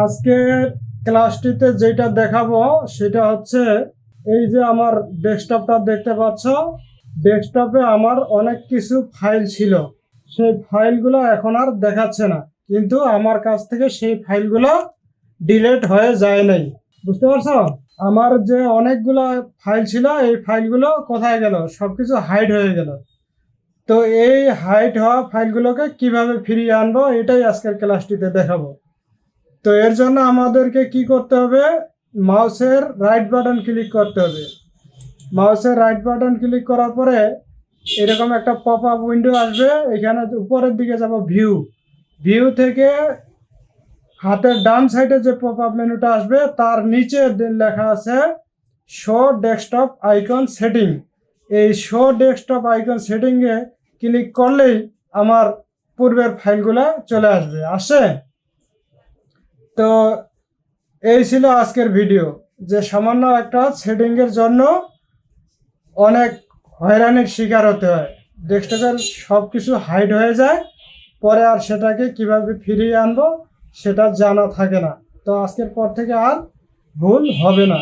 আজকের ক্লাসটিতে যেটা দেখাবো সেটা হচ্ছে এই যে আমার ডেস্কটপটা দেখতে পাচ্ছ। ডেস্কটপে আমার অনেক কিছু ফাইল ছিল, সেই ফাইলগুলো এখন আর দেখাচ্ছে না, কিন্তু আমার কাছ থেকে সেই ফাইলগুলো ডিলিট হয়ে যায় নাই। বুঝতে পারছো? আমার যে অনেকগুলো ফাইল ছিল, এই ফাইলগুলো কোথায় গেল? সবকিছু হাইড হয়ে গেল। তো এই হাইড হওয়া ফাইলগুলোকে কিভাবে ফিরিয়ে আনবো, এটাই আজকের ক্লাসটিতে দেখাবো। তো এর জন্য আমাদেরকে কি করতে হবে? মাউসের রাইট বাটন ক্লিক করতে হবে। মাউসের রাইট বাটন ক্লিক করার পরে এরকম একটা পপ আপ উইন্ডো আসবে। এখানে উপরের দিকে যাব ভিউ। ভিউ থেকে হাতের ডান সাইডে যে পপ আপ মেনুটা আসবে তার নিচে লেখা আছে শো ডেস্কটপ আইকন সেটিং। এই শো ডেস্কটপ আইকন সেটিংয়ে ক্লিক করলেই আমার পূর্বের ফাইলগুলো চলে আসে। তো এই ছিল আজকের ভিডিও, যে সামান্য একটা সেটিংয়ের জন্য অনেক হয়রানির শিকার হতে হয়। ডেস্কটপের সব কিছু হাইড হয়ে যায়, পরে আর সেটাকে কিভাবে ফিরিয়ে আনবো সেটা জানা থাকে না। তো আজকের পর থেকে আর ভুল হবে না।